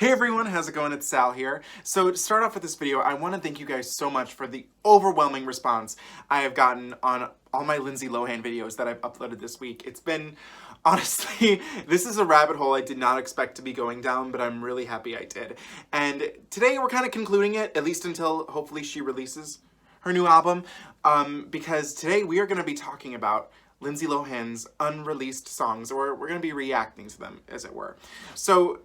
Hey everyone, how's it going? It's Sal here. So to start off with this video, I want to thank you guys so much for the overwhelming response I have gotten on all my Lindsay Lohan videos that I've uploaded this week. It's been, honestly, this is a rabbit hole I did not expect to be going down, but I'm really happy I did. And today we're kind of concluding it, at least until hopefully she releases her new album, because today we are going to be talking about Lindsay Lohan's unreleased songs, or we're going to be reacting to them, as it were. So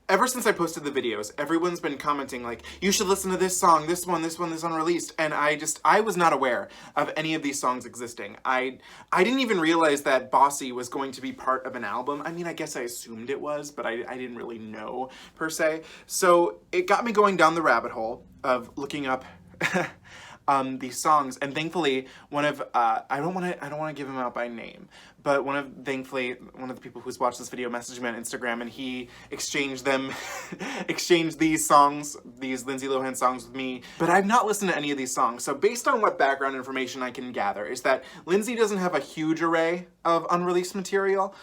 ever since I posted the videos, everyone's been commenting like, you should listen to this song, this one, this unreleased. And I was not aware of any of these songs existing. I didn't even realize that Bossy was going to be part of an album. I mean, I guess I assumed it was, but I didn't really know per se. So it got me going down the rabbit hole of looking up these songs, and thankfully one of I don't want to give him out by name, but thankfully one of the people who's watched this video messaged me on Instagram, and he exchanged these songs, these Lindsay Lohan songs with me. But I've not listened to any of these songs, so based on what background information I can gather is that Lindsay doesn't have a huge array of unreleased material.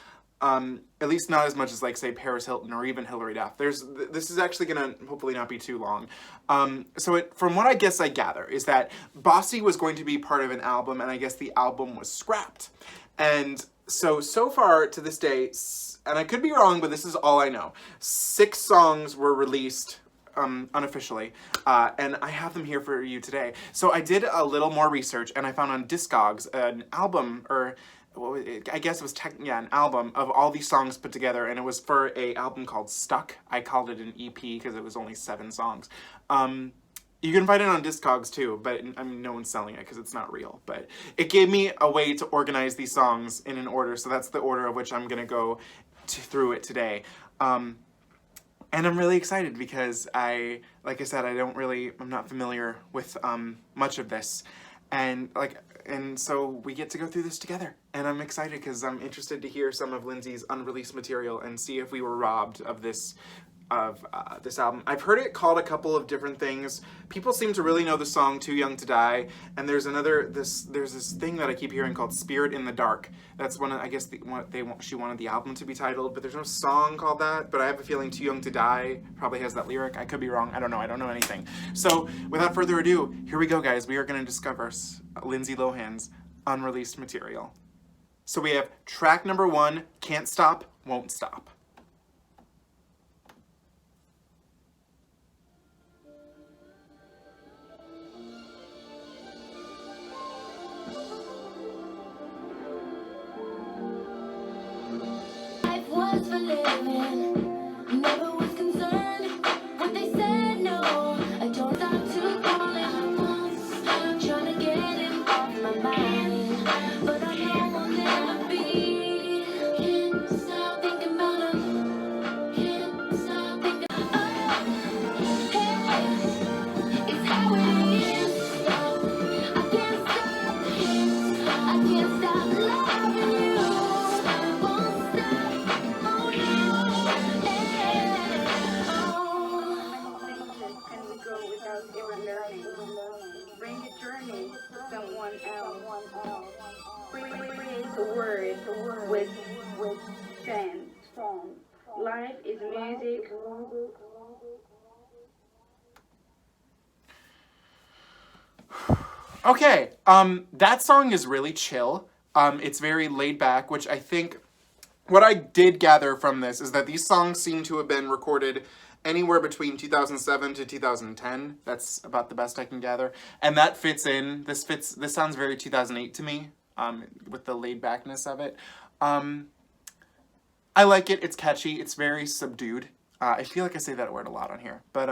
At least not as much as, like, say, Paris Hilton or even Hilary Duff. This is actually gonna hopefully not be too long. From what I guess I gather is that Bossy was going to be part of an album, and I guess the album was scrapped. And so far to this day, and I could be wrong, but this is all I know, 6 songs were released unofficially, and I have them here for you today. So I did a little more research, and I found on Discogs an album, or I guess it was an album of all these songs put together, and it was for a album called Stuck. I called it an EP because it was only 7 songs. You can find it on Discogs too, but I mean, no one's selling it because it's not real. But it gave me a way to organize these songs in an order, so that's the order of which I'm gonna go through it today. And I'm really excited because like I said, I'm not familiar with much of this, and so we get to go through this together. And I'm excited because I'm interested to hear some of Lindsay's unreleased material and see if we were robbed of this album. I've heard it called a couple of different things. People seem to really know the song Too Young to Die, and there's this thing that I keep hearing called Spirit in the Dark. That's one of, I guess, she wanted the album to be titled, but there's no song called that. But I have a feeling Too Young to Die probably has that lyric. I could be wrong. I don't know anything. So without further ado, here we go, guys. We are going to discover Lindsay Lohan's unreleased material. So we have track number 1, Can't Stop, Won't Stop. Life was for living, never was concerned when they said no. I don't stop to call it once, trying to get it off my mind, but I know I'll never be. Can't stop thinking about her, can't stop thinking. Oh, hey, it's how it is. I can't stop, I can't stop loving you. Won't stop, oh no, Can we go without ever learning? Bring a journey to someone else. Create a word with sense. Life is music. Okay, that song is really chill. It's very laid back, which I think, what I did gather from this is that these songs seem to have been recorded anywhere between 2007 to 2010. That's about the best I can gather. And that fits in, this sounds very 2008 to me, with the laid backness of it. I like it, it's catchy, it's very subdued. I feel like I say that word a lot on here, but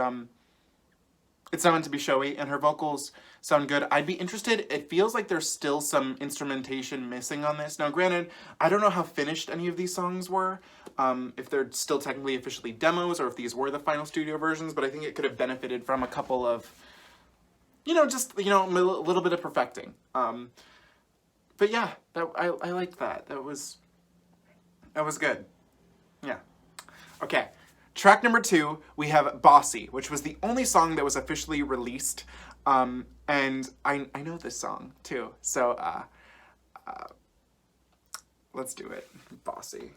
it's not meant to be showy, and her vocals sound good. I'd be interested, it feels like there's still some instrumentation missing on this. Now granted, I don't know how finished any of these songs were, if they're still technically officially demos, or if these were the final studio versions, but I think it could have benefited from a couple of, just, a little bit of perfecting. But yeah, I liked that. That was good. Yeah. Okay. Track number 2, we have Bossy, which was the only song that was officially released. And I know this song too. So let's do it. Bossy.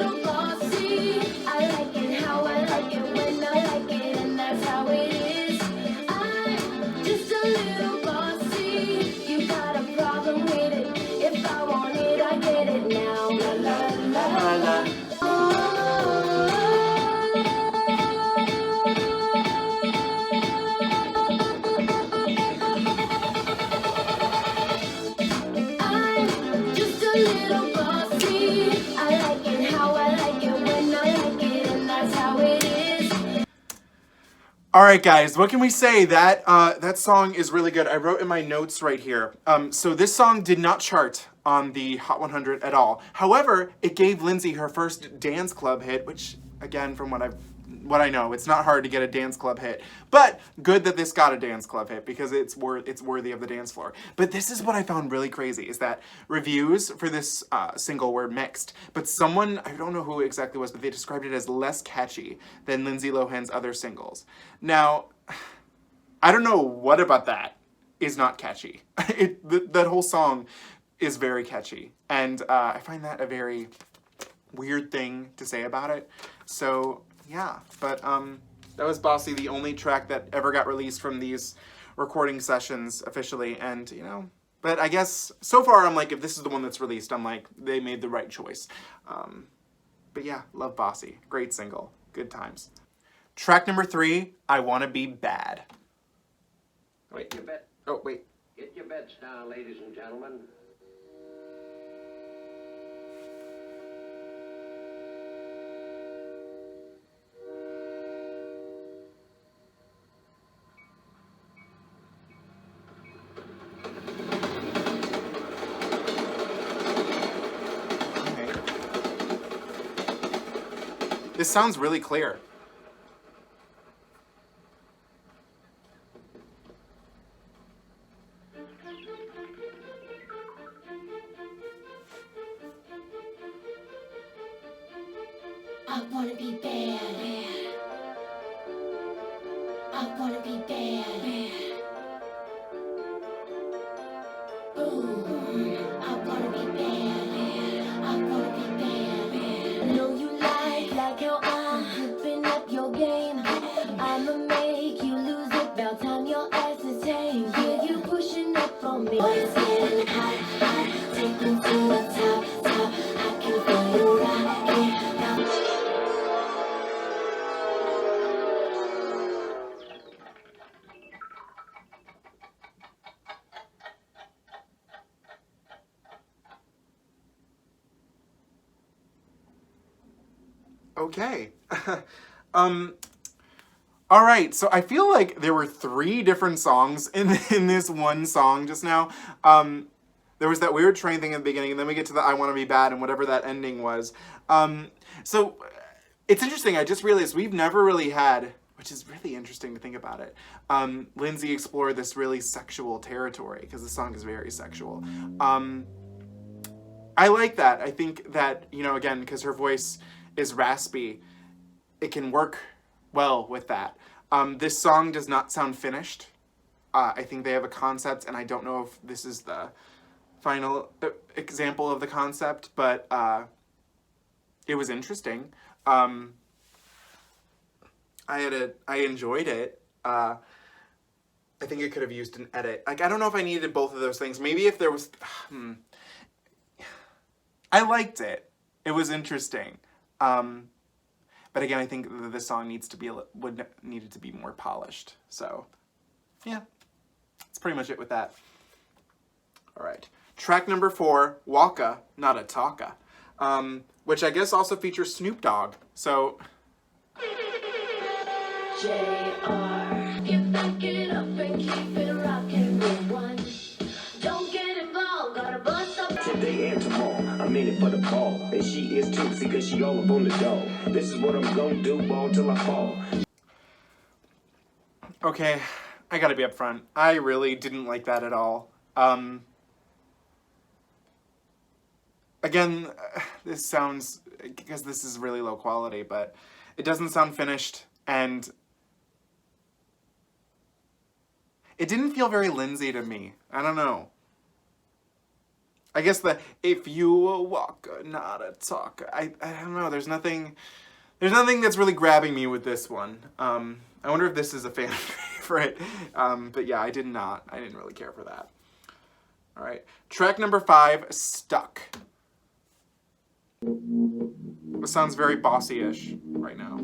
little bossy. I like it how I like it when I like it, and that's how it is. I'm just a little bossy. You got a problem with it? If I want it, I get it now. La la la la. I'm just a little bossy. I like it how I like it when I like it, and that's how it is. All right, guys, what can we say? That song is really good. I wrote in my notes right here. So this song did not chart on the Hot 100 at all. However, it gave Lindsay her first dance club hit, which, again, from what I know, it's not hard to get a dance club hit. But good that this got a dance club hit because it's worthy of the dance floor. But this is what I found really crazy, is that reviews for this single were mixed. But someone, I don't know who it exactly was, but they described it as less catchy than Lindsay Lohan's other singles. Now, I don't know what about that is not catchy. That whole song is very catchy. And I find that a very weird thing to say about it. So, yeah. But that was Bossy, the only track that ever got released from these recording sessions officially. And, you know, but I guess so far I'm like, if this is the one that's released, I'm like, they made the right choice. But yeah, love Bossy. Great single. Good times. Track number 3, I Wanna Be Bad. Get your bet. Oh, wait. Get your bets down, ladies and gentlemen. Okay. This sounds really clear. I wanna be bad. I wanna be bad. Boom. I wanna be bad. I wanna be bad. I know you like how I'm flipping up your game. I'ma make you lose it. About time your ass is tame. Yeah, you pushing up on me. Boys getting hot, hot. Take me to the top, top. I can feel you rocking. Okay. All right, so I feel like there were 3 different songs in this one song just now. There was that weird train thing at the beginning, and then we get to the I Wanna Be Bad and whatever that ending was. So it's interesting, I just realized we've never really had, which is really interesting to think about it, Lindsay explore this really sexual territory, because the song is very sexual. I like that. I think that, you know, again, because her voice is raspy, it can work well with that. This song does not sound finished. I think they have a concept, and I don't know if this is the final example of the concept, but it was interesting. I enjoyed it. I think it could have used an edit. Like, I don't know if I needed both of those things. Maybe if there was... I liked it. It was interesting. But again, I think the song needed to be more polished. So, yeah. That's pretty much it with that. All right. Track number 4, Walka Not A Talka. Which I guess also features Snoop Dogg. So... J.R. Get back it up and keep it rockin' with one. Don't get involved, gotta bust up. Today and tomorrow, I'm in it for the ball. And she is too, see, cause she all up on the dog. This is what I'm gonna do, ball till I fall. Okay, I gotta be upfront. I really didn't like that at all. Again, this sounds, because this is really low quality, but it doesn't sound finished, and it didn't feel very Lindsay to me. I don't know. I guess the if you a Walka Not A Talka. I don't know. There's nothing that's really grabbing me with this one. I wonder if this is a fan favorite. But yeah, I didn't really care for that. All right, track number 5, Stuck. This sounds very Bossy-ish right now.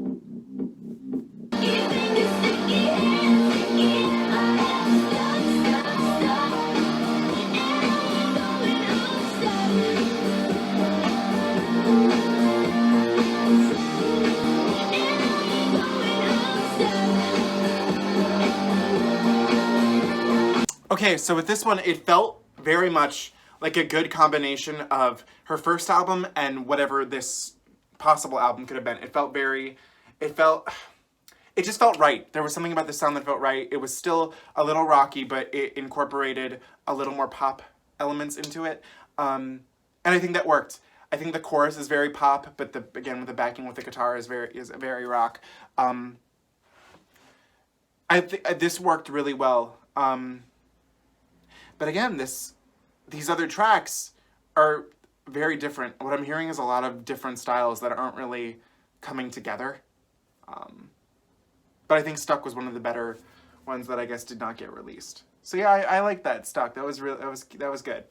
Okay, so with this one, it felt very much like a good combination of her first album and whatever this possible album could have been. It just felt right. There was something about the sound that felt right. It was still a little rocky, but it incorporated a little more pop elements into it. And I think that worked. I think the chorus is very pop, but again, with the backing with the guitar is very rock. This worked really well. But again, these other tracks are very different. What I'm hearing is a lot of different styles that aren't really coming together. But I think Stuck was one of the better ones that I guess did not get released. So yeah, I like that, Stuck. That was good.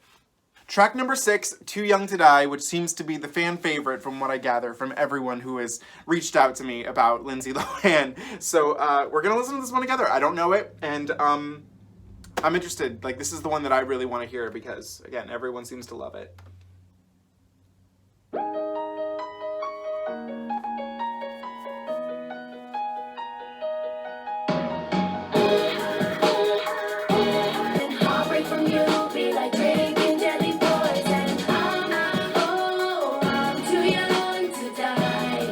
Track number 6, Too Young to Die, which seems to be the fan favorite from what I gather from everyone who has reached out to me about Lindsay Lohan. So we're gonna listen to this one together. I don't know it, and I'm interested. Like, this is the one that I really want to hear because, again, everyone seems to love it. Heartbreak from you be like drinking deadly poison. I'm too young to die.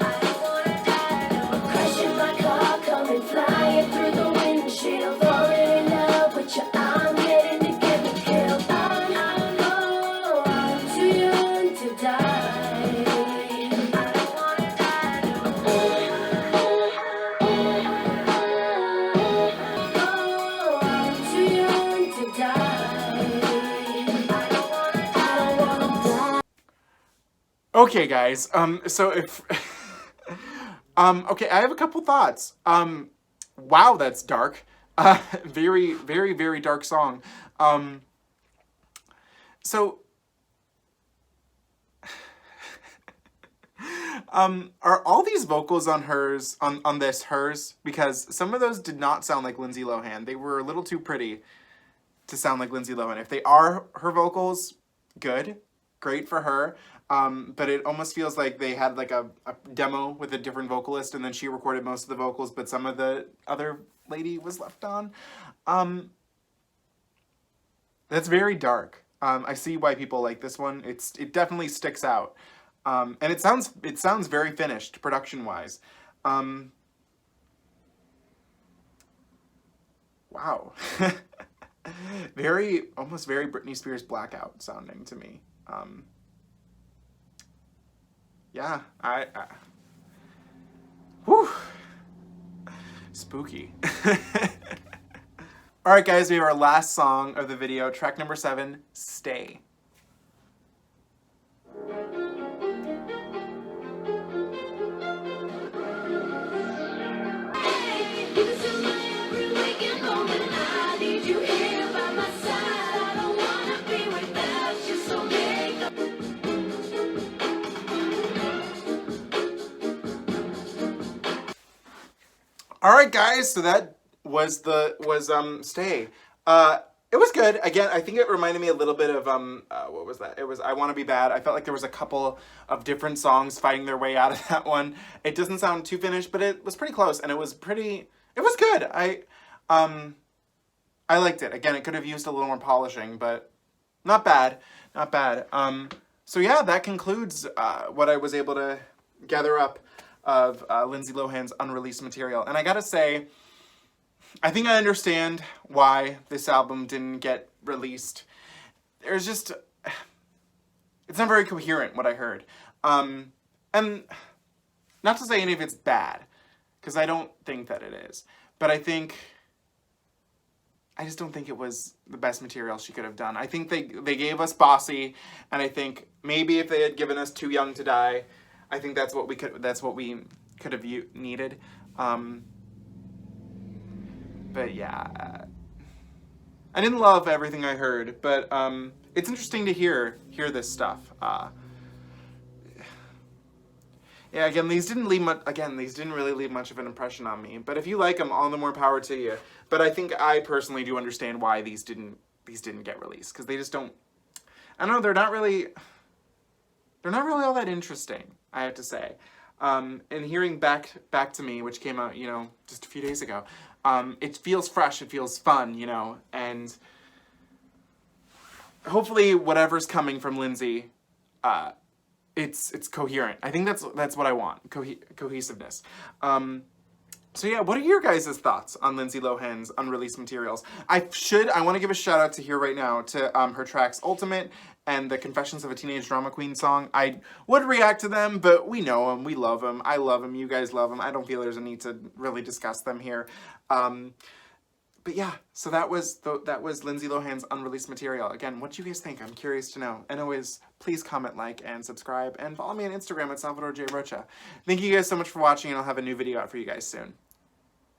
I don't wanna die. No. Crashing my car, coming flying through the windshield, falling in love with you. I'm getting to get me killed. I'm too young to die. I don't wanna die. I'm too young to die. I don't wanna die. Okay, guys. So if okay, I have a couple thoughts. Wow, that's dark. Very, very, very dark song. So are all these vocals on hers on this hers? Because some of those did not sound like Lindsay Lohan. They were a little too pretty to sound like Lindsay Lohan. If they are her vocals, good, great for her. But it almost feels like they had like a demo with a different vocalist and then she recorded most of the vocals, but some of the other lady was left on. That's very dark. I see why people like this one. It definitely sticks out. And it sounds very finished production-wise. Wow. Almost very Britney Spears Blackout sounding to me. Yeah, whew, spooky. All right, guys, we have our last song of the video, track number 7, Stay. All right, guys, so that was Stay. It was good. Again, I think it reminded me a little bit of what was that? It was I Want to Be Bad. I felt like there was a couple of different songs fighting their way out of that one. It doesn't sound too finished, but it was pretty close, and it was good. I liked it. Again, it could have used a little more polishing, but not bad. So yeah, that concludes what I was able to gather up of Lindsay Lohan's unreleased material. And I gotta say, I think I understand why this album didn't get released. There's just, it's not very coherent, what I heard. And not to say any of it's bad, because I don't think that it is. But I think just don't think it was the best material she could have done. I think they gave us Bossy, and I think maybe if they had given us Too Young to Die, I think that's what we could have needed. But yeah, I didn't love everything I heard, but it's interesting to hear this stuff. Yeah, again, these didn't really leave much of an impression on me. But if you like them, all the more power to you. But I think I personally do understand why these didn't get released, because they just don't. I don't know. They're not really all that interesting, I have to say. And hearing Back to Me, which came out, just a few days ago, it feels fresh. It feels fun, and hopefully whatever's coming from Lindsay, it's coherent. I think that's what I want, cohesiveness. So yeah, what are your guys' thoughts on Lindsay Lohan's unreleased materials? I want to give a shout out to here right now to her tracks Ultimate and the Confessions of a Teenage Drama Queen song. I would react to them, but we know them, we love them, I love them, you guys love them. I don't feel there's a need to really discuss them here. But yeah, so that was Lindsay Lohan's unreleased material. Again, what do you guys think? I'm curious to know. And always, please comment, like, and subscribe, and follow me on Instagram at Salvador J. Rocha. Thank you guys so much for watching, and I'll have a new video out for you guys soon.